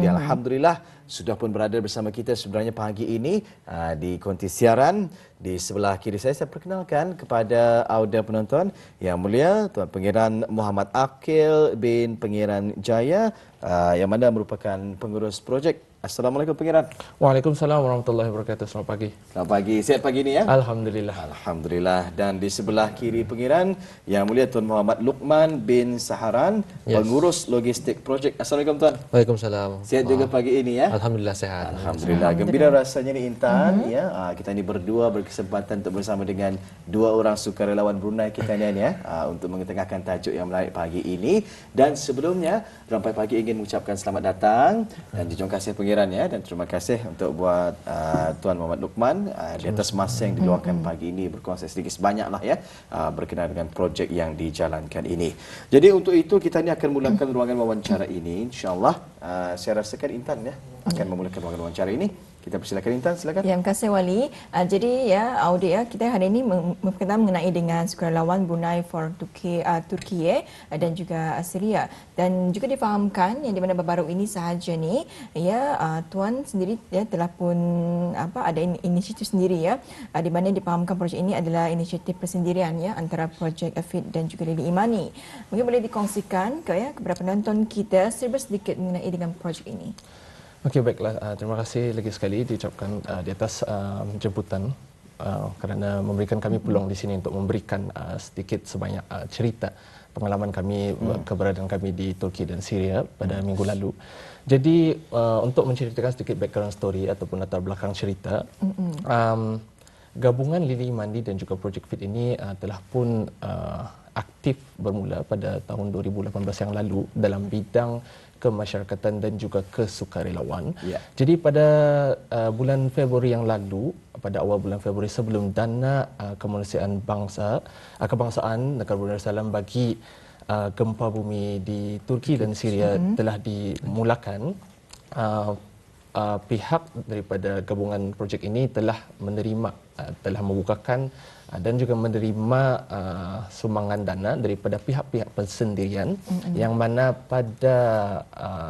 Jadi alhamdulillah sudah pun berada bersama kita sebenarnya pagi ini di konti siaran. Di sebelah kiri saya perkenalkan kepada audio penonton yang mulia Tuan Pangeran Muhammad Aqil bin Pangeran Jaya yang mana merupakan pengurus projek. Assalamualaikum Pangeran. Waalaikumsalam warahmatullahi wabarakatuh. Selamat pagi. Selamat pagi. Sihat pagi ini ya? Alhamdulillah. Alhamdulillah. Dan di sebelah kiri Pangeran yang mulia Tuan Muhammad Luqman bin Saharan, pengurus logistik projek. Assalamualaikum Tuan. Waalaikumsalam. Sihat juga pagi ini ya? Alhamdulillah sehat. Alhamdulillah. Gembira rasanya ni Intan ya. Kita ni berdua berkesempatan untuk bersama dengan dua orang sukarelawan Brunei kita ni ya untuk mengetengahkan tajuk yang menarik pagi ini. Dan sebelumnya Rampai Pagi ingin mengucapkan selamat datang dan terima kasih Pangeran ya, dan terima kasih untuk buat Tuan Muhammad Luqman di atas masa yang diluangkan pagi ini berkongsi sedikit sebanyaklah ya berkenaan dengan projek yang dijalankan ini. Jadi untuk itu kita ni akan mulakan ruangan wawancara ini insya-Allah. Saya rasakan Intan ya akan memulakan ruangan wawancara ini. Kita persilakan Intan, silakan. Ya, terima kasih Wali. Jadi ya, Audi ya, kita hari ini berkenaan mengenai dengan sukarelawan Brunei for Turkiye dan juga Syria. Dan juga difahamkan yang di mana baru-baru ini sahaja ni ya Tuan sendiri ya telah pun ada inisiatif sendiri ya di mana difahamkan projek ini adalah inisiatif persendirian ya antara projek Afid dan juga Lili Imani. Mungkin boleh dikongsikan kepada penonton kita sedikit mengenai dengan projek ini. Okey, baiklah. Terima kasih lagi sekali diucapkan di atas jemputan kerana memberikan kami peluang di sini untuk memberikan sedikit sebanyak cerita pengalaman kami, keberadaan kami di Turki dan Syria pada minggu lalu. Jadi untuk menceritakan sedikit background story ataupun latar belakang cerita, gabungan Lili Imani dan juga Projek Fit ini telah pun aktif bermula pada tahun 2018 yang lalu dalam bidang kemasyarakatan dan juga kesukarelawan. Yeah. Jadi pada bulan Februari yang lalu, pada awal bulan Februari sebelum dana kemanusiaan kebangsaan negara Brunei Darussalam bagi gempa bumi di Turki dan Syria telah dimulakan, pihak daripada gabungan projek ini telah menerima, telah membukakan dan juga menerima sumbangan dana daripada pihak-pihak persendirian yang mana pada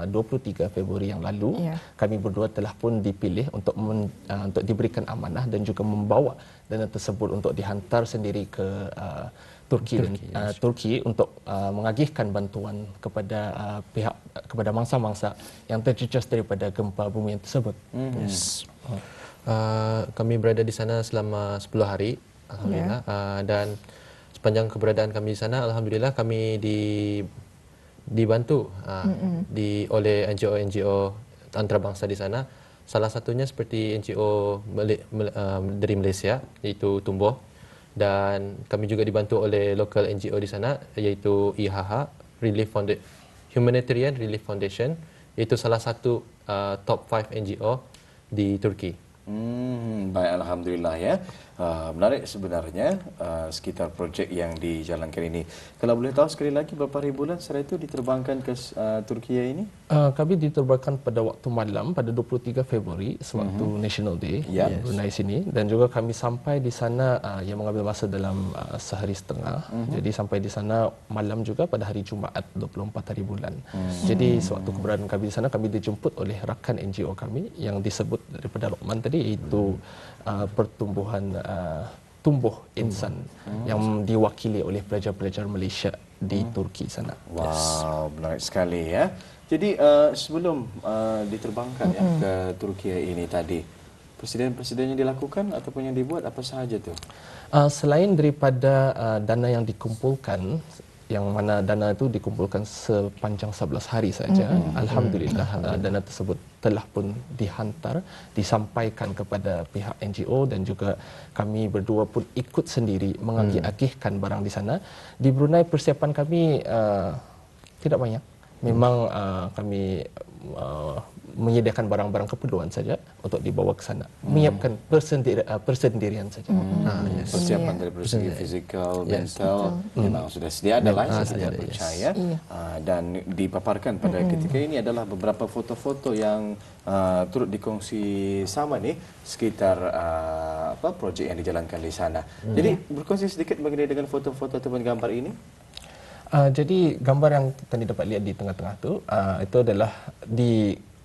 23 Februari yang lalu kami berdua telah pun dipilih untuk diberikan amanah dan juga membawa dana tersebut untuk dihantar sendiri ke Turki untuk mengagihkan bantuan kepada kepada mangsa-mangsa yang terjejas daripada gempa bumi tersebut. Yes. Kami berada di sana selama 10 hari. Alhamdulillah. Dan sepanjang keberadaan kami di sana, alhamdulillah kami dibantu oleh NGO-NGO antarabangsa di sana. Salah satunya seperti NGO dari Malaysia, iaitu Tumbuh, dan kami juga dibantu oleh local NGO di sana, iaitu IHH, Humanitarian Relief Foundation, iaitu salah satu top 5 NGO di Turki. Baik, alhamdulillah ya. Menarik sebenarnya sekitar projek yang dijalankan ini. Kalau boleh tahu sekali lagi berapa hari bulan setelah itu diterbangkan ke Turki ini? Kami diterbangkan pada waktu malam pada 23 Februari sewaktu National Day di Brunei sini, dan juga kami sampai di sana yang mengambil masa dalam sehari setengah. Jadi sampai di sana malam juga pada hari Jumaat 24 hari bulan. Jadi sewaktu keberadaan kami di sana kami dijemput oleh rakan NGO kami yang disebut daripada Luqman tadi, iaitu pertumbuhan Tumbuh Insan yang diwakili oleh pelajar-pelajar Malaysia di Turki sana. Wow, menarik sekali ya. Jadi sebelum diterbangkan ya ke Turki ini tadi, presiden-presiden yang dilakukan ataupun yang dibuat apa sahaja tu? Selain daripada dana yang dikumpulkan, yang mana dana itu dikumpulkan sepanjang 11 hari saja, alhamdulillah dana tersebut telah pun disampaikan kepada pihak NGO, dan juga kami berdua pun ikut sendiri mengagih-agihkan barang di sana. Di Brunei persiapan kami tidak banyak. Memang kami menyediakan barang-barang keperluan saja untuk dibawa ke sana, menyiapkan persendirian saja. Persiapan dari segi fizikal, mental memang sudah sedia ada lah, saya percaya. Dan dipaparkan pada ketika ini adalah beberapa foto-foto yang turut dikongsi sama ni sekitar projek yang dijalankan di sana. Jadi berkongsi sedikit mengenai dengan foto-foto ataupun gambar ini. Jadi gambar yang tadi dapat lihat di tengah-tengah itu adalah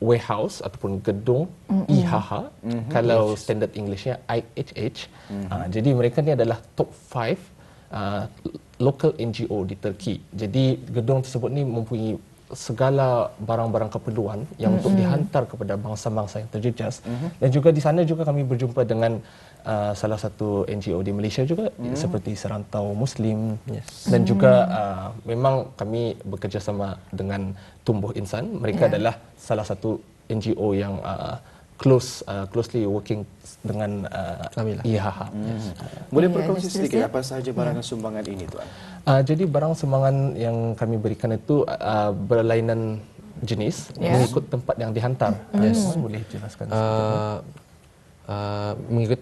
warehouse ataupun gedung IHH, kalau standard Englishnya IHH. Jadi mereka ni adalah top 5 local NGO di Turki. Jadi gedung tersebut ni mempunyai segala barang-barang keperluan yang untuk dihantar kepada bangsa-bangsa yang terjejas. Dan juga di sana juga kami berjumpa dengan salah satu NGO di Malaysia juga, seperti Serantau Muslim. Dan juga memang kami bekerjasama dengan Tumbuh Insan. Mereka adalah salah satu NGO yang closely working dengan IHH. Boleh berkongsi sedikit apa sahaja barangan sumbangan ini, Tuan? Jadi barang sumbangan yang kami berikan itu berlainan jenis mengikut tempat yang dihantar. Boleh jelaskan sedikit? Mengikut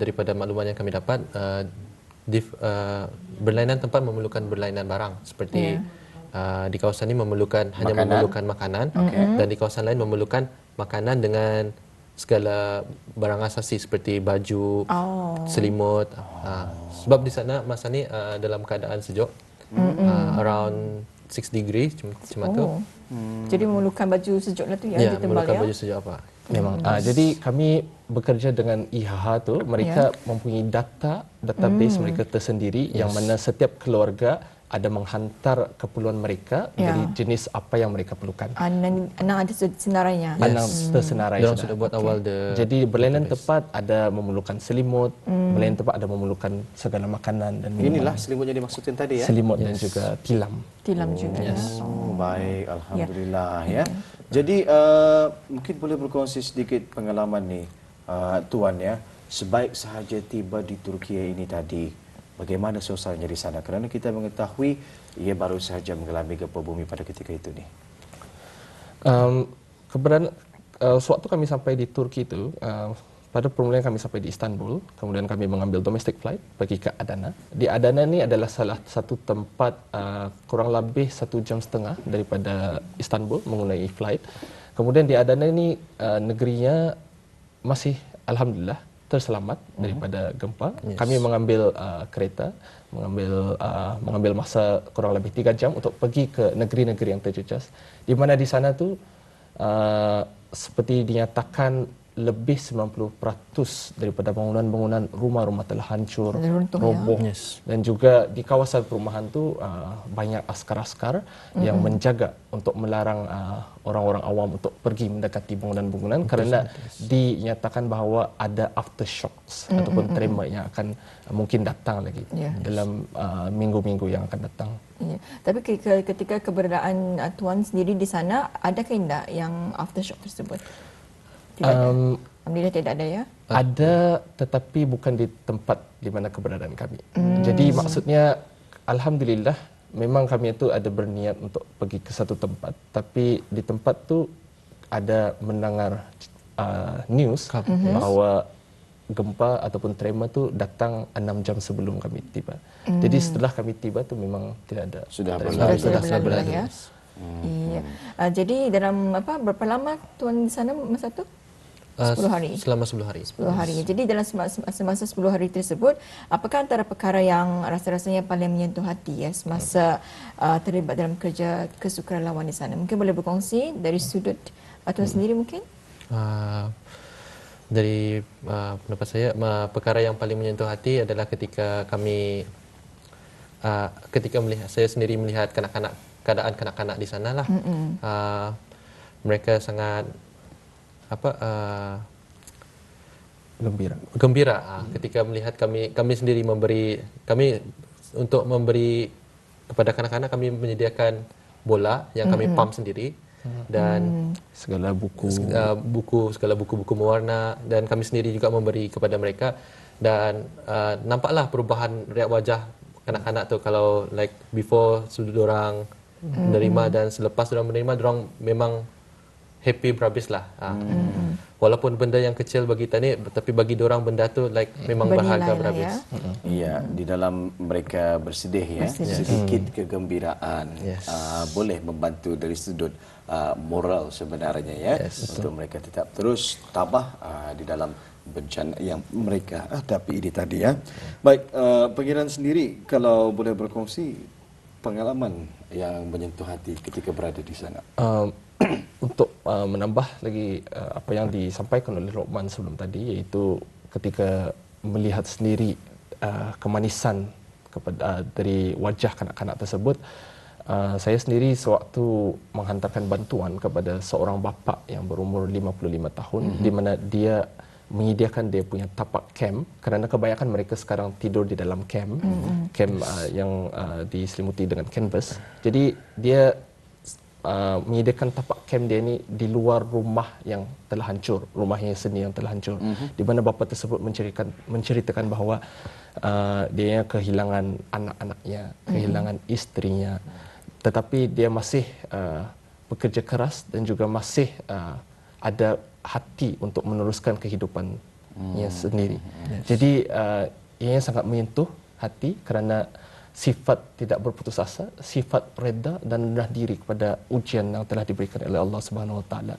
daripada makluman yang kami dapat, berlainan tempat memerlukan berlainan barang seperti di kawasan ini hanya memerlukan makanan, dan di kawasan lain memerlukan makanan dengan segala barang asasi seperti baju, selimut. Sebab di sana masa ni dalam keadaan sejuk, around 6 degree macam tu. Jadi memerlukan baju sejuk lah tu ya, Ya, ditebal memerlukan ya. baju sejuk apa. Memang. Jadi kami bekerja dengan IHH tu, mereka mempunyai database mereka tersendiri yang mana setiap keluarga ada menghantar keperluan mereka dari jenis apa yang mereka perlukan. Anang ada senarainya. Anang tersenarai Diorang sudah buat awal Jadi berlainan tepat ada memerlukan selimut, berlainan tepat ada memerlukan segala makanan dan Inilah selimut yang dimaksudkan tadi ya. selimut dan juga tilam. Tilam juga. Oh, baik, alhamdulillah ya. Jadi mungkin boleh berkongsi sedikit pengalaman ni Tuan ya. Sebaik sahaja tiba di Turki ini tadi, bagaimana suasananya di sana? Kerana kita mengetahui ia baru sahaja mengalami gempa bumi pada ketika itu ni. Sewaktu kami sampai di Turki itu, pada permulaan kami sampai di Istanbul, kemudian kami mengambil domestic flight pergi ke Adana. Di Adana ni adalah salah satu tempat kurang lebih 1 jam setengah daripada Istanbul menggunakan flight. Kemudian di Adana ni negerinya masih alhamdulillah terselamat daripada gempa. Kami mengambil kereta, mengambil masa kurang lebih 3 jam untuk pergi ke negeri-negeri yang terjejas. Di mana di sana tu seperti dinyatakan lebih 90% daripada bangunan-bangunan rumah-rumah telah hancur, roboh. Dan juga di kawasan perumahan tu banyak askar-askar yang menjaga untuk melarang orang-orang awam untuk pergi mendekati bangunan-bangunan kerana dinyatakan bahawa ada aftershocks ataupun tremor yang akan mungkin datang lagi dalam minggu-minggu yang akan datang. Ya. Tapi ketika keberadaan Tuan sendiri di sana, adakah tidak yang aftershock tersebut? Tidak ada. Alhamdulillah tidak ada ya. Ada, tetapi bukan di tempat di mana keberadaan kami. Jadi maksudnya alhamdulillah memang kami itu ada berniat untuk pergi ke satu tempat, tapi di tempat tu ada mendengar news bahawa gempa ataupun tremor tu datang 6 jam sebelum kami tiba. Jadi setelah kami tiba tu memang tidak ada. Sudah berlalu ya. Iya. Jadi dalam berapa lama Tuan di sana masa tu? 10 hari. Selama 10 hari. 10 hari. Jadi dalam semasa 10 hari tersebut, apakah antara perkara yang rasa-rasanya paling menyentuh hati ya semasa terlibat dalam kerja kesukarelawan di sana? Mungkin boleh berkongsi dari sudut Tuan sendiri mungkin? Dari pendapat saya, perkara yang paling menyentuh hati adalah ketika saya sendiri melihat keadaan kanak-kanak di sana lah. Mereka sangat gembira ketika melihat kami sendiri untuk memberi kepada kanak-kanak, kami menyediakan bola yang kami pump sendiri dan segala buku-buku mewarna, dan kami sendiri juga memberi kepada mereka, dan nampaklah perubahan riak wajah kanak-kanak tu. Kalau like before orang menerima dan selepas orang menerima, orang memang happy berhabis lah. Walaupun benda yang kecil bagi kita ni, tapi bagi orang benda tu like memang berharga berhabis. Ya, di dalam mereka bersedih ya, sedikit kegembiraan boleh membantu dari sudut moral sebenarnya ya, untuk mereka tetap terus tabah di dalam bencana yang mereka hadapi ini tadi ya. Baik, Pangeran sendiri kalau boleh berkongsi pengalaman yang menyentuh hati ketika berada di sana. untuk menambah lagi apa yang disampaikan oleh Lokman sebelum tadi, iaitu ketika melihat sendiri kemanisan dari wajah kanak-kanak tersebut, saya sendiri sewaktu menghantarkan bantuan kepada seorang bapa yang berumur 55 tahun, di mana dia menyediakan dia punya tapak camp, kerana kebanyakan mereka sekarang tidur di dalam camp, yang diselimuti dengan canvas. Jadi dia menyediakan tapak camp dia ni di luar rumah yang telah hancur, rumahnya sendiri yang telah hancur, di mana bapa tersebut menceritakan bahawa dia kehilangan anak-anaknya, kehilangan isterinya, tetapi dia masih bekerja keras dan juga masih ada hati untuk meneruskan kehidupannya sendiri. Jadi ianya sangat menyentuh hati kerana sifat tidak berputus asa, sifat reda dan rendah diri kepada ujian yang telah diberikan oleh Allah Subhanahu Wa Taala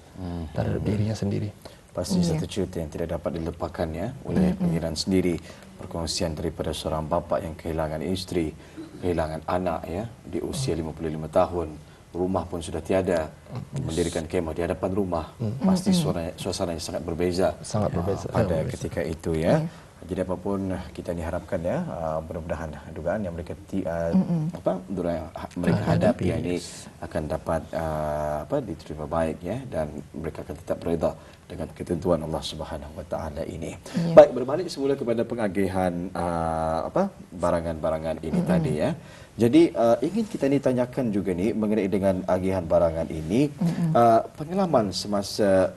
terhadap dirinya sendiri. Pasti satu cerita yang tidak dapat dilupakan ya oleh pengiran sendiri, perkongsian daripada seorang bapa yang kehilangan isteri, kehilangan anak ya di usia 55 tahun. Rumah pun sudah tiada, mendirikan kemah di hadapan rumah. Pasti suasananya sangat berbeza. Sangat berbeza Pada ketika itu ya. Jadi apapun kita diharapkan ya, mudah-mudahan dugaan yang mereka mereka hadapi ini akan dapat diterima baik ya, dan mereka akan tetap redha dengan ketentuan Allah Subhanahu Wa Taala ini. Baik, berbalik semula kepada pengagihan barangan-barangan ini tadi ya. Jadi ingin kita tanyakan juga ni mengenai dengan agihan barangan ini, pengalaman semasa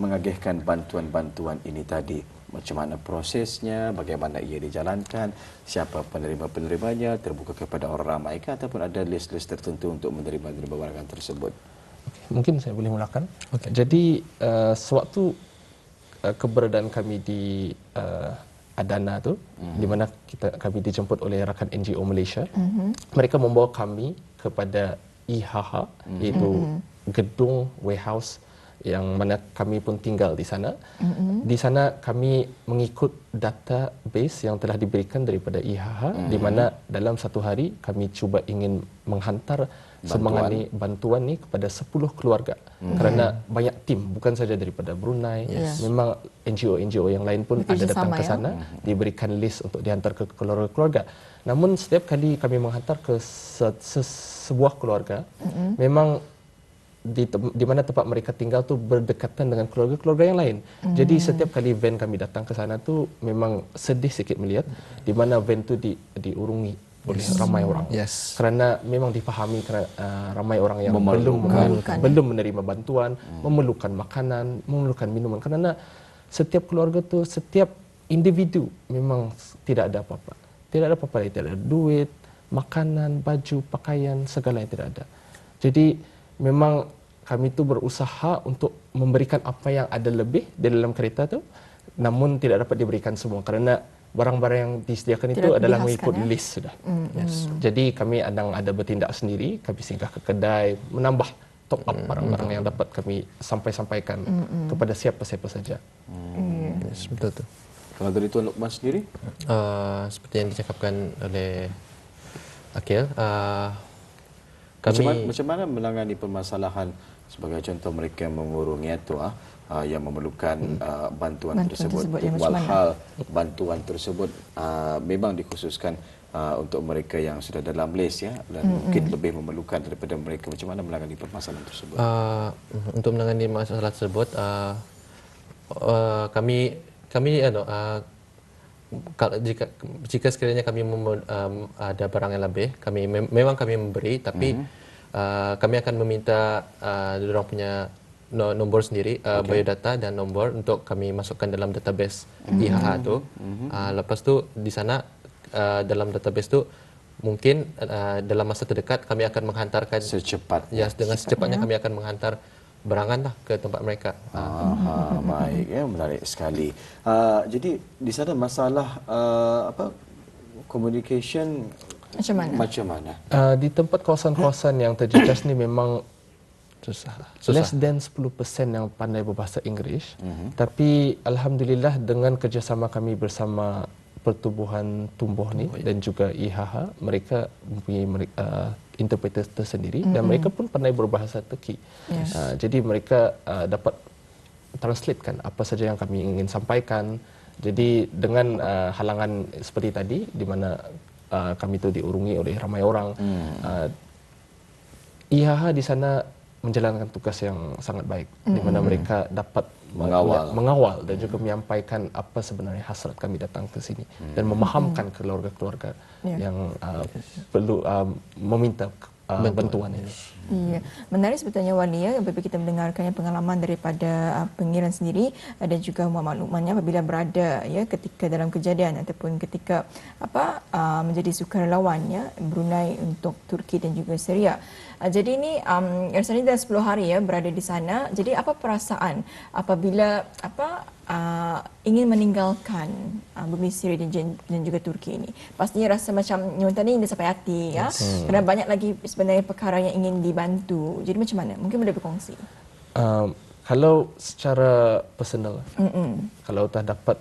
mengagihkan bantuan-bantuan ini tadi. Macam mana prosesnya, bagaimana ia dijalankan, siapa penerima-penerimanya, terbuka kepada orang ramai ke, ataupun ada list-list tertentu untuk menerima barangan tersebut? Mungkin saya boleh mulakan. Jadi sewaktu keberadaan kami di Adana tu, di mana kami dijemput oleh rakan NGO Malaysia, mereka membawa kami kepada IHH, iaitu gedung warehouse yang mana kami pun tinggal di sana. Di sana kami mengikut database yang telah diberikan daripada IHH, di mana dalam satu hari kami cuba ingin menghantar bantuan ni kepada 10 keluarga. Kerana banyak tim, bukan saja daripada Brunei, memang NGO yang lain pun ada datang ke sana, diberikan list untuk dihantar ke keluarga-keluarga. Namun setiap kali kami menghantar ke sebuah keluarga, memang di mana tempat mereka tinggal tu berdekatan dengan keluarga-keluarga yang lain. Jadi setiap kali van kami datang ke sana tu memang sedih sikit melihat di mana van tu diurungi oleh ramai orang. Kerana memang dipahami kerana ramai orang yang belum menerima bantuan, memerlukan makanan, memerlukan minuman. Kerana setiap keluarga tu, setiap individu memang tidak ada apa-apa. Tidak ada apa-apa, tidak ada duit, makanan, baju, pakaian, segala yang tidak ada. Jadi memang kami tu berusaha untuk memberikan apa yang ada lebih di dalam kereta tu, namun tidak dapat diberikan semua kerana barang-barang yang disediakan itu adalah mengikut list sudah. Jadi kami ada bertindak sendiri, kami singgah ke kedai, menambah top up barang-barang yang dapat kami sampaikan kepada siapa-siapa saja. Betul tu. Kalau dari Tuan Lokman sendiri? Seperti yang dicakapkan oleh Akil, macam mana menangani permasalahan sebagai contoh mereka mengurungi itu yang memerlukan bantuan tersebut walhal bantuan tersebut memang dikhususkan untuk mereka yang sudah dalam list ya, dan mungkin lebih memerlukan daripada mereka. Macam mana menangani permasalahan tersebut? Untuk menangani masalah tersebut, kami jika sekiranya kami ada barang yang lebih, memang kami memberi, tapi kami akan meminta diorang punya nombor sendiri, biodata dan nombor untuk kami masukkan dalam database IHH tu. Lepas tu di sana dalam database tu mungkin dalam masa terdekat kami akan menghantarkan secepatnya. Dengan secepatnya kami akan menghantar berangan ke tempat mereka. Baik ya, menarik sekali. Jadi di sana masalah communication macam mana? Di tempat kawasan-kawasan yang terjejas ni memang susah. Less than 10% yang pandai berbahasa Inggeris. Tapi alhamdulillah dengan kerjasama kami bersama Pertubuhan Tumbuh ni dan juga IHH, mereka mempunyai interpreter tersendiri dan mereka pun pandai berbahasa Turki. Jadi mereka dapat translatekan apa saja yang kami ingin sampaikan. Jadi dengan halangan seperti tadi di mana kami itu diurungi oleh ramai orang, IHH di sana menjalankan tugas yang sangat baik di mana mereka dapat mengawal dan juga menyampaikan apa sebenarnya hasrat kami datang ke sini dan memahamkan keluarga-keluarga yang perlu meminta bantuan ini. Iya, menarik sebetulnya Wali ya apabila kita mendengarkan pengalaman daripada pengiran sendiri dan juga maklumannya apabila berada ya ketika dalam kejadian ataupun ketika menjadi sukarelawan ya Brunei untuk Turki dan juga Syria. Jadi ini rasanya dah 10 hari ya berada di sana. Jadi apa perasaan apabila ingin meninggalkan bumi Syria dan juga Turki ini? Pastinya rasa macam nyontan ini dah sampai hati ya. Kerana banyak lagi sebenarnya perkara yang ingin dibantu. Jadi macam mana? Mungkin boleh berkongsi. Kalau secara personal, kalau tak dapat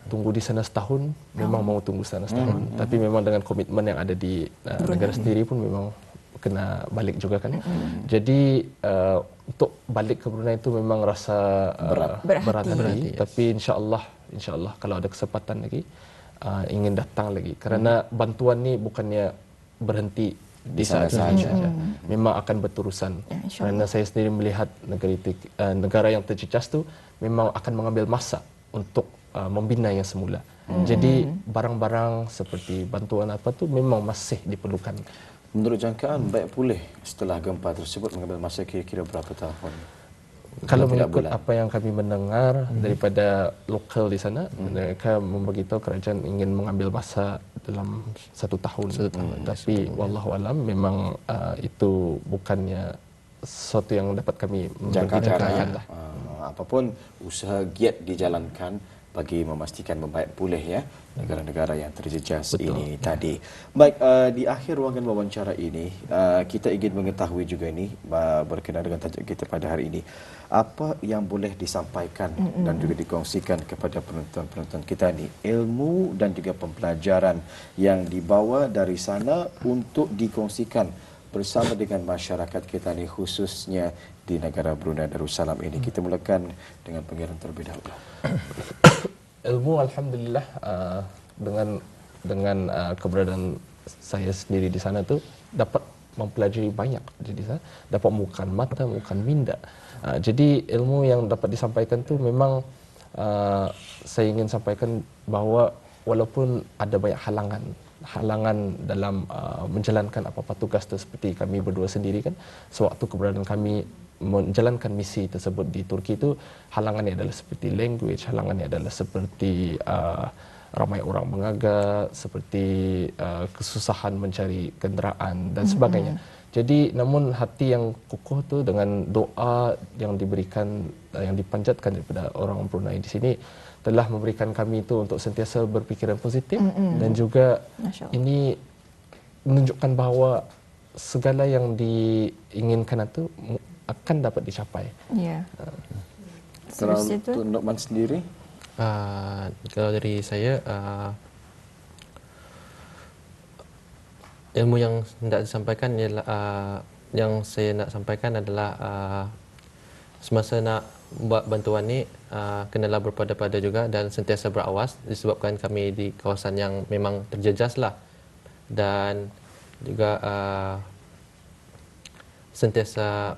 tunggu di sana setahun, memang mau tunggu sana setahun. Tapi memang dengan komitmen yang ada di negara sendiri pun memang kena balik juga kan. Jadi untuk balik ke Brunei itu memang rasa berat hati. Tapi insya-Allah kalau ada kesempatan lagi ingin datang lagi kerana bantuan ni bukannya berhenti di saat sahaja. Memang akan berterusan. Kerana saya sendiri melihat negara yang terjejas tu memang akan mengambil masa untuk membina yang semula. Jadi barang-barang seperti bantuan apa tu memang masih diperlukan. Menurut jangkaan baik pulih setelah gempa tersebut mengambil masa kira-kira berapa tahun? Kalau mengikut apa yang kami mendengar daripada lokal di sana, mereka memberitahu kerajaan ingin mengambil masa dalam 1 tahun. Tapi wallahualam memang itu bukannya sesuatu yang dapat kami jangkakan. Apapun usaha giat dijalankan bagi memastikan membaik pulih ya negara-negara yang terjejas ini tadi. Baik, di akhir ruangan wawancara ini kita ingin mengetahui juga ini berkenaan dengan tajuk kita pada hari ini. Apa yang boleh disampaikan dan juga dikongsikan kepada penonton-penonton kita ni, ilmu dan juga pembelajaran yang dibawa dari sana untuk dikongsikan bersama dengan masyarakat kita ni khususnya di negara Brunei Darussalam ini. Kita mulakan dengan pengiran terlebih dahulu. Ilmu alhamdulillah dengan keberadaan saya sendiri di sana tu dapat mempelajari banyak di sana, dapat membuka mata, membuka minda. Jadi ilmu yang dapat disampaikan tu memang saya ingin sampaikan bahawa walaupun ada banyak halangan dalam menjalankan apa-apa tugas tu seperti kami berdua sendiri kan, sewaktu keberadaan kami menjalankan misi tersebut di Turki itu halangannya adalah seperti language, halangannya adalah seperti ramai orang mengagak, seperti kesusahan mencari kenderaan dan sebagainya. Jadi namun hati yang kukuh tu dengan doa yang diberikan, yang dipanjatkan daripada orang Brunei di sini telah memberikan kami itu untuk sentiasa berfikiran positif dan juga ini menunjukkan bahawa segala yang diinginkan itu akan dapat dicapai. Ya. Kalau untuk Nokman sendiri? Kalau dari saya, ilmu yang hendak disampaikan ialah yang saya nak sampaikan adalah semasa nak buat bantuan ni kenalah berpada-pada juga dan sentiasa berawas disebabkan kami di kawasan yang memang terjejas lah, dan juga sentiasa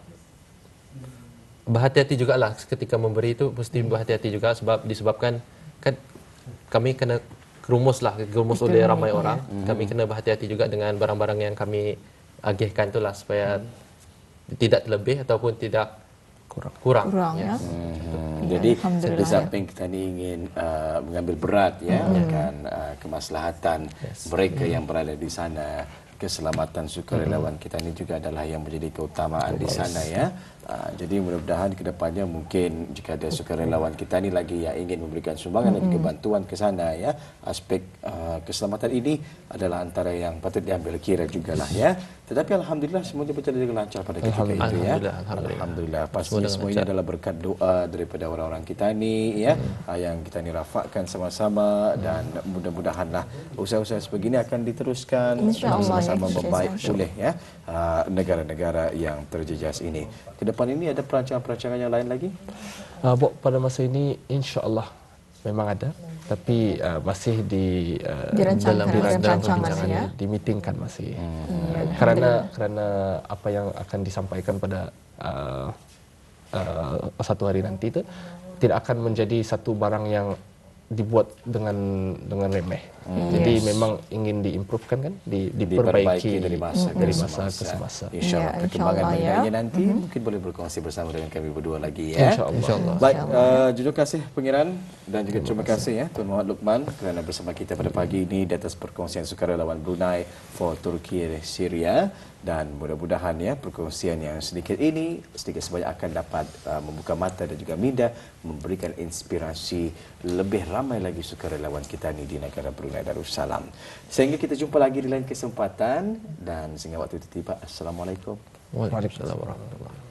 berhati-hati jugalah ketika memberi itu, mesti berhati-hati juga sebab disebabkan kan kami kena kerumus oleh ramai orang. Kami kena berhati-hati juga dengan barang-barang yang kami agihkan itulah supaya tidak terlebih ataupun tidak kurang ya. Jadi di samping kita ni ingin mengambil berat ya akan kemaslahatan mereka yang berada di sana, keselamatan sukarelawan kita ini juga adalah yang menjadi keutamaan di sana ya. Jadi mudah-mudahan ke depannya mungkin jika ada sukarelawan kita ni lagi yang ingin memberikan sumbangan dan juga bantuan ke sana ya, aspek keselamatan ini adalah antara yang patut diambil kira jugalah ya. Tetapi alhamdulillah semuanya berjalan dengan lancar pada ketika itu ya. Alhamdulillah. Pastinya semuanya adalah berkat doa daripada orang-orang kita ni ya, yang kita ni rafakkan sama-sama, dan mudah-mudahanlah usaha-usaha sebegini akan diteruskan sama-sama membaik oleh ya negara-negara yang terjejas ini. Ke depan ini ada perancangan-perancangan yang lain lagi? Pada masa ini insya-Allah memang ada, tapi masih dirancangkan, dalam rancangan ya. Dimeetingkan masih. Kerana apa yang akan disampaikan pada satu hari nanti itu tidak akan menjadi satu barang yang dibuat dengan remeh. Jadi memang ingin diimprovekan kan, diperbaiki dari masa ke semasa. InsyaAllah perkembangan mengenainya nanti mungkin boleh berkongsi bersama dengan kami berdua lagi ya. InsyaAllah. Baik, terima kasih Pengiran dan juga terima kasih ya Tuan Muhammad Luqman kerana bersama kita pada pagi ini di atas perkongsian sukarelawan Brunei for Turki Syria, dan mudah-mudahan ya perkongsian yang sedikit ini sedikit sebanyak akan dapat membuka mata dan juga minda, memberikan inspirasi lebih ramai lagi sukarelawan kita ni di negara Brunei Darussalam. Sehingga kita jumpa lagi di lain kesempatan, dan sehingga waktu itu tiba. Assalamualaikum. Waalaikumsalam warahmatullahi wabarakatuh.